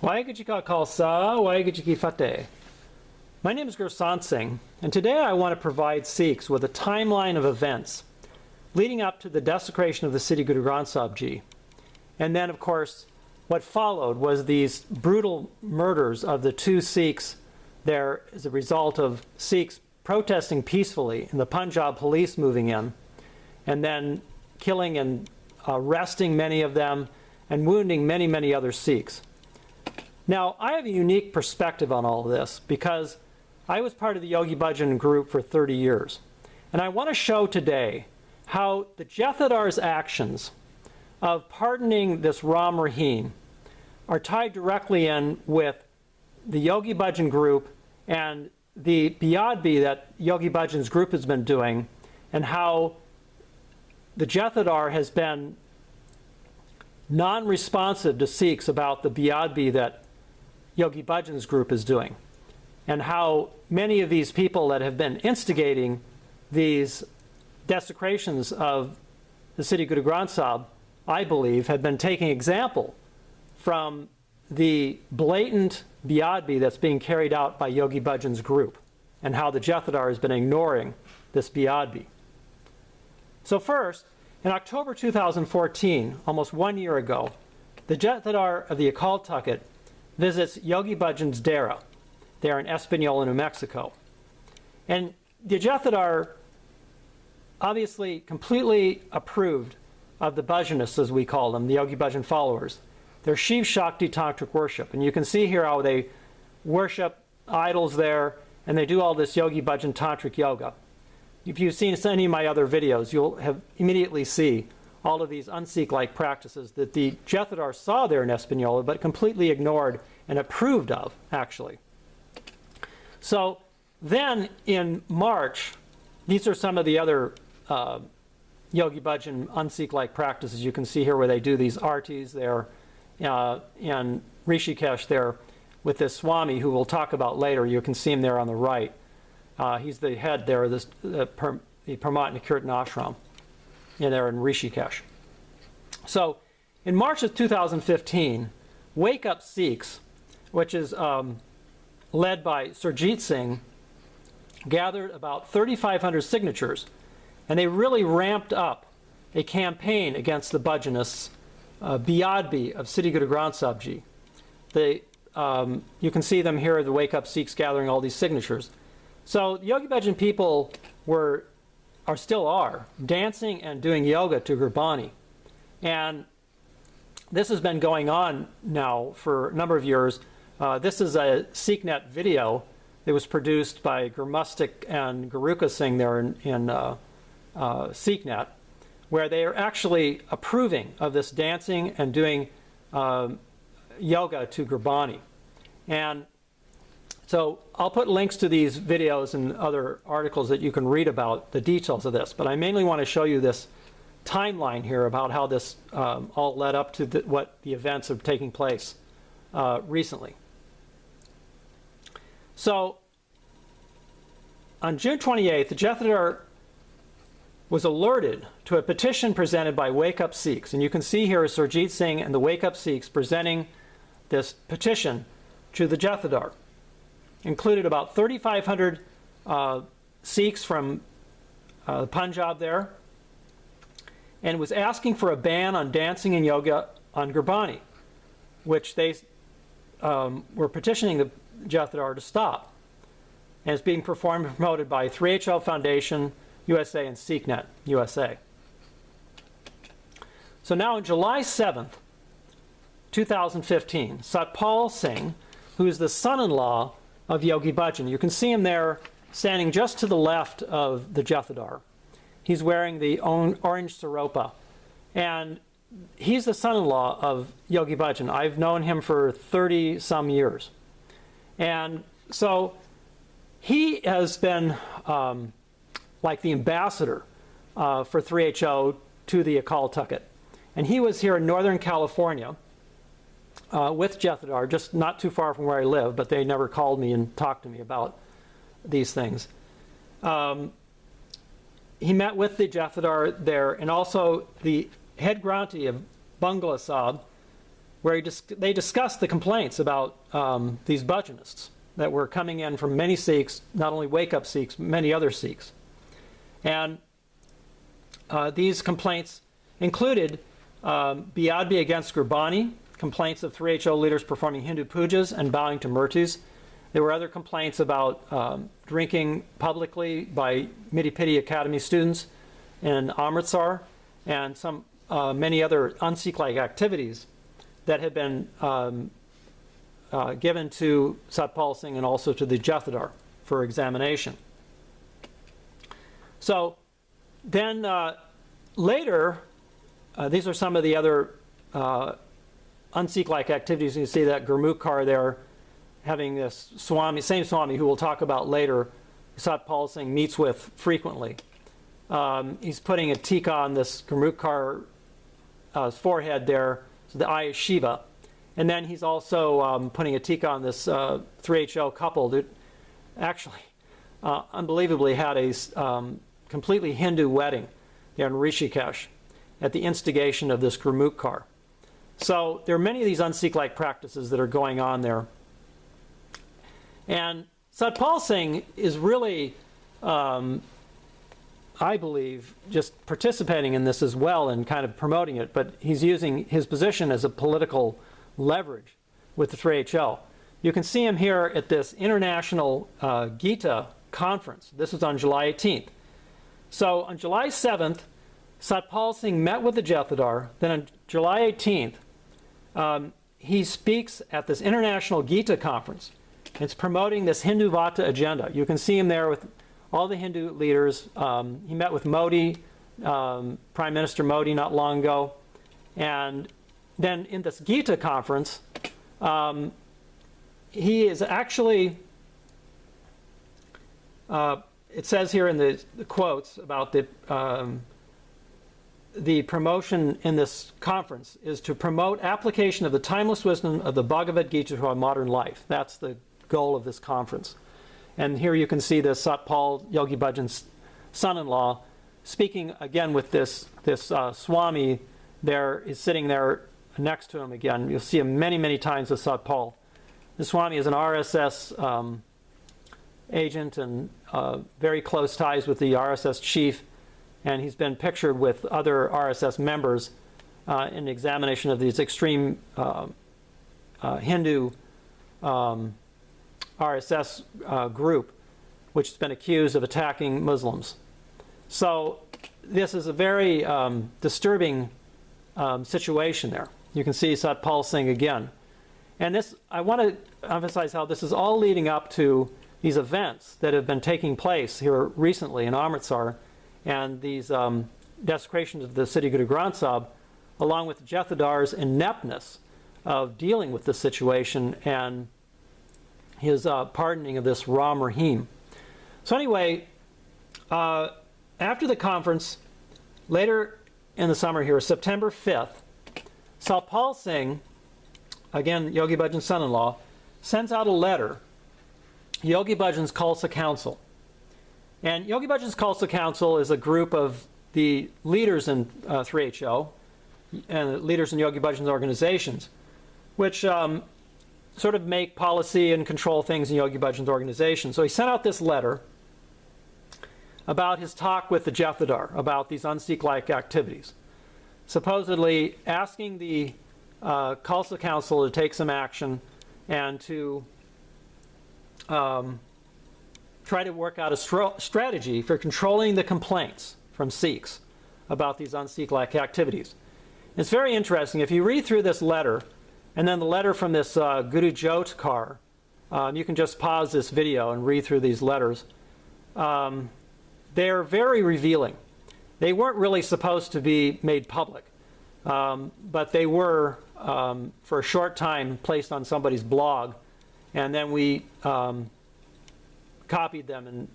Waheguru Ji Ka Khalsa, Waheguru Ji Ki Fateh. My name is Gurmit Singh, and today I want to provide Sikhs with a timeline of events leading up to the desecration of the city Guru Granth Sahib Ji. And then, of course, what followed was these brutal murders of the two Sikhs there as a result of Sikhs protesting peacefully and the Punjab police moving in, and then killing and arresting many of them and wounding many, many other Sikhs. Now, I have a unique perspective on all of this because I was part of the Yogi Bhajan group for 30 years. And I want to show today how the Jathadar's actions of pardoning this Ram Rahim are tied directly in with the Yogi Bhajan group and the Biyadbi that Yogi Bhajan's group has been doing, and how the Jathedar has been non-responsive to Sikhs about the Biyadbi that Yogi Bhajan's group is doing, and how many of these people that have been instigating these desecrations of the city Guru Granth Sahib, I believe, have been taking example from the blatant Biyadbi that's being carried out by Yogi Bhajan's group, and how the Jathedar has been ignoring this Biyadbi. So first, in October 2014, almost 1 year ago, the Jathedar of the Akal Takht visits Yogi Bhajan's Dera there in Espanola, New Mexico. And the Jathedar obviously completely approved of the Bhajanists, as we call them, the Yogi Bhajan followers. They're Shiv Shakti tantric worship. And you can see here how they worship idols there, and they do all this Yogi Bhajan tantric yoga. If you've seen any of my other videos, you'll have immediately see all of these un-Sikh-like practices that the Jathedar saw there in Espanola, but completely ignored and approved of, actually. So then in March, these are some of the other Yogi Bhajan un-Sikh-like practices. You can see here where they do these artis there in Rishikesh there with this Swami, who we'll talk about later. You can see him there on the right. He's the head there of this, the Paramatma Kirtan Ashram there in Rishikesh. So in March of 2015, Wake Up Sikhs, which is led by Surjit Singh, gathered about 3,500 signatures, and they really ramped up a campaign against the Bhajanists, Biyadbi of City Guru Granth Sahib Ji. You can see them here, the Wake Up Sikhs gathering all these signatures. So the Yogi Bhajan people still are dancing and doing yoga to Gurbani. And this has been going on now for a number of years. This is a SikhNet video that was produced by Gurmit and Guru Singh there in SikhNet, where they are actually approving of this dancing and doing yoga to Gurbani. And so I'll put links to these videos and other articles that you can read about the details of this, but I mainly want to show you this timeline here about how this all led up to what the events are taking place recently. So on June 28th, the Jathedar was alerted to a petition presented by Wake Up Sikhs, and you can see here Surjit Singh and the Wake Up Sikhs presenting this petition to the Jathedar. Included about 3,500 Sikhs from Punjab there, and was asking for a ban on dancing and yoga on Gurbani, which they were petitioning the Jathedar to stop. And it's being performed and promoted by 3HL Foundation USA and SikhNet USA. So now on July 7th, 2015, Satpal Singh, who is the son-in-law of Yogi Bhajan. You can see him there standing just to the left of the Jathedar. He's wearing the orange saropa. And he's the son-in-law of Yogi Bhajan. I've known him for 30-some years. And so he has been like the ambassador for 3HO to the Akal Takht. And he was here in Northern California with Jathedar, just not too far from where I live, but they never called me and talked to me about these things. He met with the Jathedar there, and also the head Granthi of Bangla Sahib where they discussed the complaints about these Bhajanists that were coming in from many Sikhs, not only wake-up Sikhs, many other Sikhs. And these complaints included Biadbi against Gurbani, complaints of 3HO leaders performing Hindu pujas and bowing to murtis. There were other complaints about drinking publicly by Midi-Pidi Academy students in Amritsar, and some many other un-Sikh-like activities that had been given to Satpal Singh and also to the Jathedar for examination. So then later, these are some of the other un-Sikh-like activities. You see that Gurmut car there, having this Swami, same Swami who we'll talk about later, Satpal Singh meets with frequently. He's putting a tika on this Gurmut kar's forehead there, so the eye is Shiva. And then he's also putting a tika on this 3HO couple that actually, unbelievably, had a completely Hindu wedding there in Rishikesh at the instigation of this Gurmut car. So there are many of these un-Sikh-like practices that are going on there. And Satpal Singh is really, I believe, just participating in this as well and kind of promoting it, but he's using his position as a political leverage with the 3HO. You can see him here at this International Gita conference. This was on July 18th. So on July 7th, Satpal Singh met with the Jathedar. Then on July 18th, he speaks at this International Gita conference. It's promoting this Hindu Vata agenda. You can see him there with all the Hindu leaders. He met with Modi, Prime Minister Modi, not long ago. And then in this Gita conference, he is actually, it says here in the quotes about the promotion in this conference is to promote application of the timeless wisdom of the Bhagavad Gita to our modern life. That's the goal of this conference. And here you can see the Satpal Yogi Bhajan's son-in-law speaking again with this Swami there, is sitting there next to him again. You'll see him many, many times with Satpal. The Swami is an RSS agent and very close ties with the RSS chief, and he's been pictured with other RSS members in the examination of these extreme Hindu RSS group, which has been accused of attacking Muslims. So this is a very disturbing situation there. You can see Satpal Singh again. And this, I want to emphasize how this is all leading up to these events that have been taking place here recently in Amritsar, and these desecrations of the city Guru Granth Sahib, along with Jathadar's ineptness of dealing with this situation and his pardoning of this Ram Rahim. So anyway, after the conference, later in the summer here, September 5th, Satpal Singh, again Yogi Bhajan's son-in-law, sends out a letter, Yogi Bhajan's Khalsa Council. And Yogi Bhajan's Khalsa Council is a group of the leaders in 3HO and leaders in Yogi Bhajan's organizations, which sort of make policy and control things in Yogi Bhajan's organization. So he sent out this letter about his talk with the Jathedar about these un-Sikh-like activities, supposedly asking the Khalsa Council to take some action and to try to work out a strategy for controlling the complaints from Sikhs about these un-Sikh-like activities. It's very interesting. If you read through this letter, and then the letter from this Guru Jot Kar, you can just pause this video and read through these letters. They're very revealing. They weren't really supposed to be made public, but they were, for a short time, placed on somebody's blog, and then we copied them and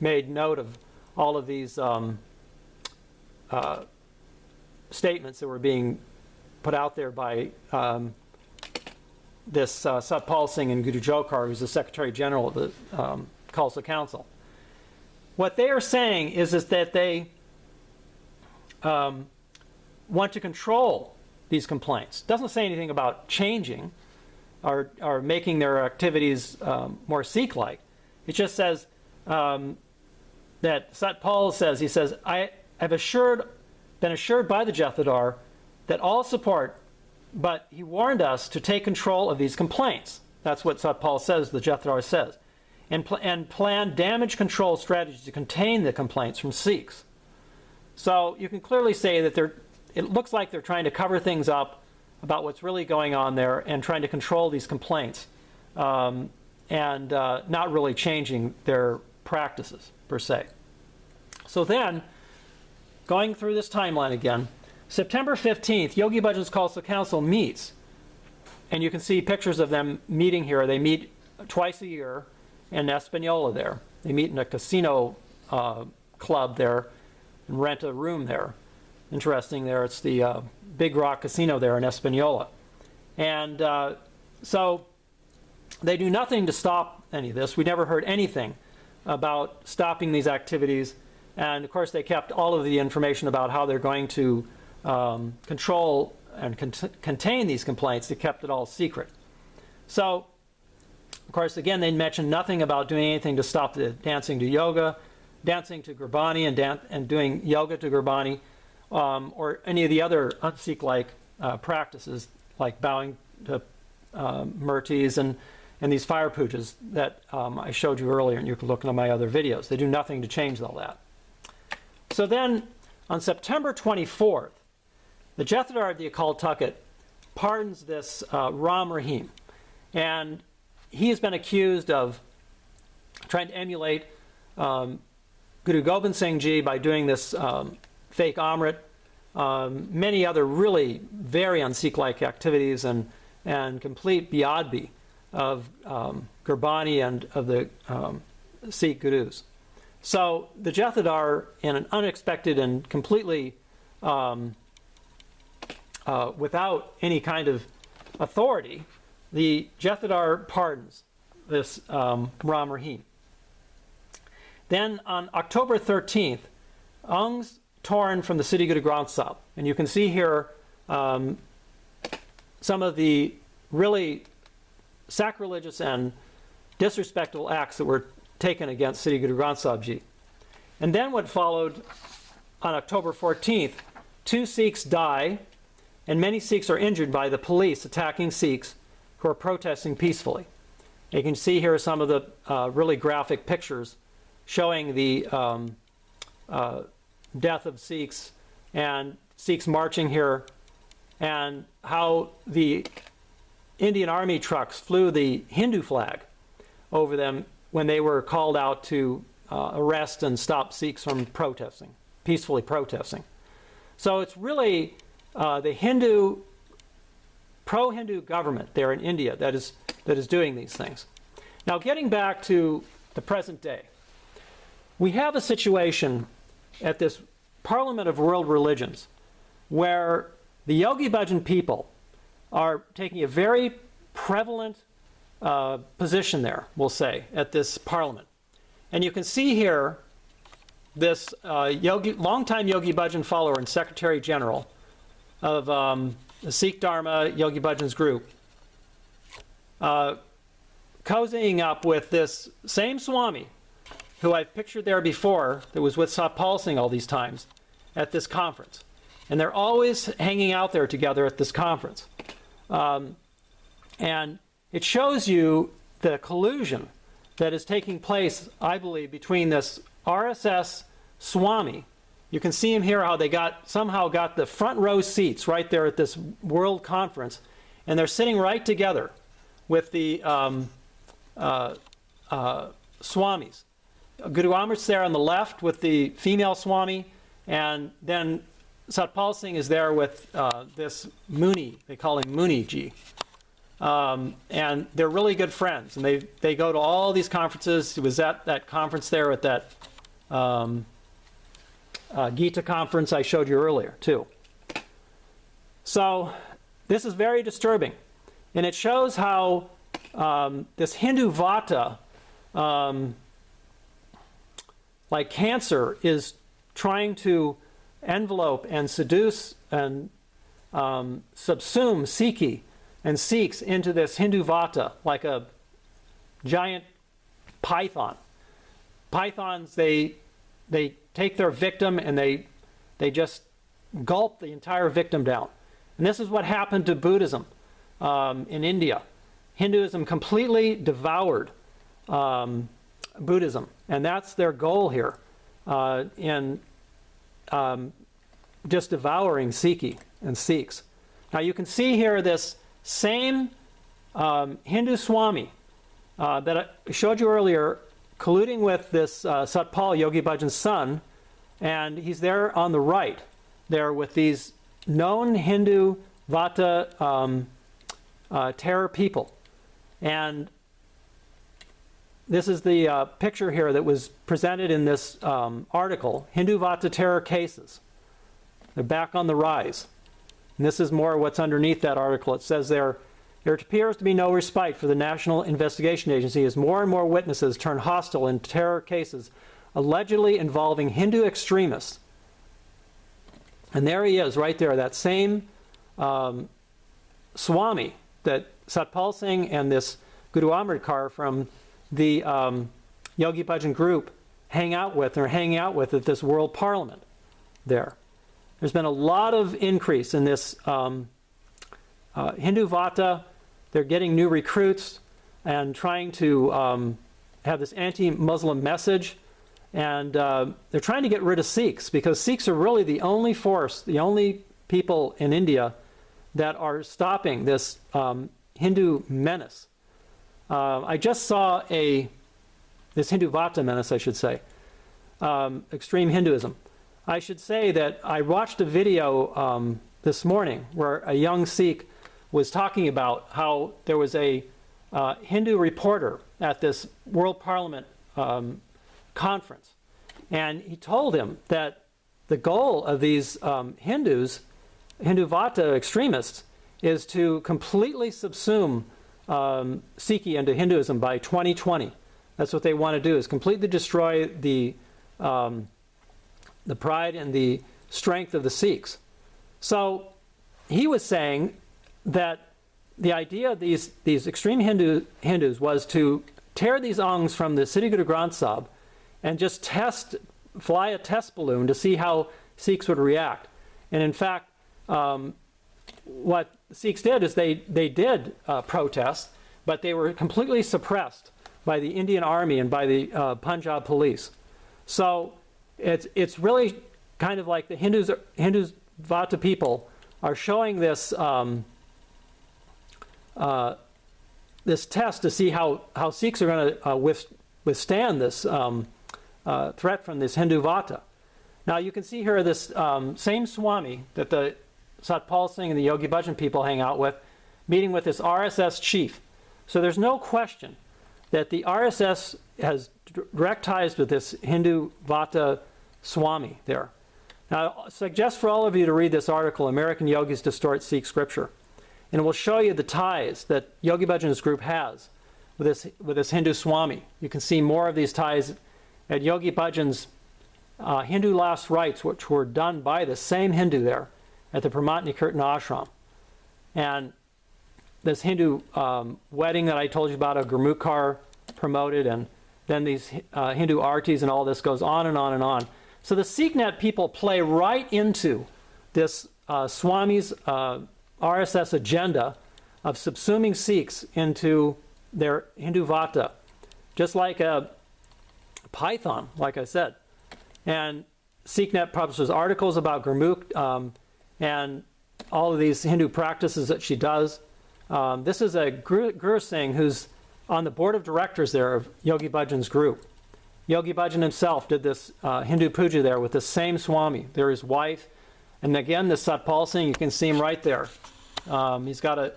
made note of all of these statements that were being put out there by this Satpal Singh and Guru Jokar, who's the Secretary General of the Khalsa Council. What they are saying is that they want to control these complaints. It doesn't say anything about changing or making their activities more Sikh-like. It just says that Satpal says, he says, I have been assured by the Jathedar that all support, but he warned us to take control of these complaints. That's what Satpal says, the Jathedar says, and plan damage control strategies to contain the complaints from Sikhs. So you can clearly say that it looks like they're trying to cover things up about what's really going on there and trying to control these complaints and not really changing their practices per se. So then, going through this timeline again, September 15th, Yogi Bhajan's Khalsa Council meets. And you can see pictures of them meeting here. They meet twice a year in Espanola there. They meet in a casino club there and rent a room there. Interesting there, it's the Big Rock Casino there in Espanola. And so they do nothing to stop any of this. We never heard anything about stopping these activities. And of course they kept all of the information about how they're going to control and contain these complaints. They kept it all secret. So, of course, again, they mentioned nothing about doing anything to stop the dancing to yoga, dancing to Gurbani and doing yoga to Gurbani, or any of the other un-Sikh-like practices, like bowing to murtis and these fire pujas that I showed you earlier, and you can look into my other videos. They do nothing to change all that. So then, on September 24th, the Jathedar of the Occult Tucket pardons this Ram Rahim, and he has been accused of trying to emulate Guru Gobind Singh Ji by doing this fake Amrit, many other really very un-Sikh-like activities and complete biadbi of Gurbani and of the Sikh gurus. So the Jathedar, in an unexpected and completely without any kind of authority, the Jathedar pardons this Ram Rahim. Then on October 13th, Ang's torn from the Siddhi Guru Granth Sahib. And you can see here some of the really sacrilegious and disrespectful acts that were taken against Siddhi Guru Granth Sahib Ji. And then what followed on October 14th, 2 Sikhs die, and many Sikhs are injured by the police attacking Sikhs who are protesting peacefully. You can see here some of the really graphic pictures showing the death of Sikhs and Sikhs marching here, and how the Indian Army trucks flew the Hindu flag over them when they were called out to arrest and stop Sikhs from protesting, peacefully protesting. So it's really the Hindu, pro-Hindu government there in India that is doing these things. Now, getting back to the present day, we have a situation at this Parliament of World Religions where the Yogi Bhajan people are taking a very prevalent position there, we'll say, at this parliament. And you can see here this longtime Yogi Bhajan follower and Secretary General of the Sikh Dharma Yogi Bhajan's group, cozying up with this same Swami, who I've pictured there before, that was with Satpal Singh all these times, at this conference. And they're always hanging out there together at this conference. And it shows you the collusion that is taking place, I believe, between this RSS Swami. You can see him here, how they somehow got the front row seats right there at this world conference, and they're sitting right together with the Swamis. Guru Amrit's there on the left with the female Swami, and then Satpal Singh is there with this Muni. They call him Muni Ji. And they're really good friends, and they go to all these conferences. He was at that conference there at that Gita conference I showed you earlier, too. So this is very disturbing, and it shows how this Hindu Vata, like cancer, is trying to envelope and seduce and subsume Sikhi and Sikhs into this Hindu vata, like a giant python. Pythons, they take their victim and they just gulp the entire victim down. And this is what happened to Buddhism in India. Hinduism completely devoured Buddhism, and that's their goal here in just devouring Sikhi and Sikhs. Now you can see here this same Hindu Swami that I showed you earlier, colluding with this Satpal, Yogi Bhajan's son, and he's there on the right, there with these known Hindu Vata terror people. And this is the picture here that was presented in this article, Hindu Vata terror cases. They're back on the rise. And this is more what's underneath that article. It says there appears to be no respite for the National Investigation Agency as more and more witnesses turn hostile in terror cases allegedly involving Hindu extremists. And there he is, right there, that same Swami that Satpal Singh and this Guru Amritkar from the Yogi Bhajan group hang out with at this World Parliament there. There's been a lot of increase in this Hindu Vata. They're getting new recruits and trying to have this anti-Muslim message. And they're trying to get rid of Sikhs, because Sikhs are really the only force, the only people in India that are stopping this Hindu menace. I just saw this Hindu Vata menace, I should say, extreme Hinduism. I should say that I watched a video this morning where a young Sikh was talking about how there was a Hindu reporter at this World Parliament conference. And he told him that the goal of these Hindu Vata extremists is to completely subsume Sikhi into Hinduism by 2020. That's what they want to do, is completely destroy the pride and the strength of the Sikhs. So he was saying that the idea of these extreme Hindus was to tear these Angs from the Siddhi Guru Granth Sahib and just fly a test balloon to see how Sikhs would react. And in fact, what Sikhs did is they did protest, but they were completely suppressed by the Indian Army and by the Punjab police. So it's really kind of like the Hindus Vata people are showing this this test to see how Sikhs are going to withstand this threat from this Hindu Vata. Now you can see here this same Swami that the Satpal Singh and the Yogi Bhajan people hang out with, meeting with this RSS chief. So there's no question that the RSS has direct ties with this Hindu Vata Swami there. Now I suggest for all of you to read this article, American Yogis Distort Sikh Scripture. And it will show you the ties that Yogi Bhajan's group has with this Hindu Swami. You can see more of these ties at Yogi Bhajan's Hindu last rites, which were done by the same Hindu there at the Pramatni Kirtan Ashram. And this Hindu wedding that I told you about, a Gurmukar promoted, and then these Hindu artis, and all this goes on and on and on. So the SikhNet people play right into this Swami's RSS agenda of subsuming Sikhs into their Hindu Vata, just like a python, like I said. And SikhNet publishes articles about Gurmukh and all of these Hindu practices that she does. This is a Guru Singh who's on the board of directors there of Yogi Bhajan's group. Yogi Bhajan himself did this Hindu puja there with the same Swami. There his wife. And again, this Satpal Singh, you can see him right there. He's got a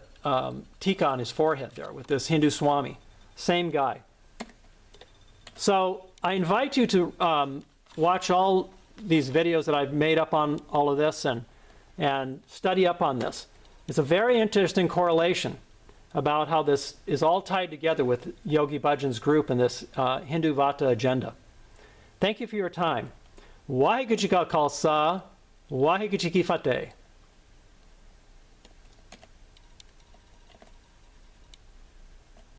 tika on his forehead there with this Hindu Swami. Same guy. So I invite you to watch all these videos that I've made up on all of this and study up on this. It's a very interesting correlation about how this is all tied together with Yogi Bhajan's group and this Hindu Vata agenda. Thank you for your time. Waheguru Ji Ka Khalsa, Waheguru Ji Ki Fateh.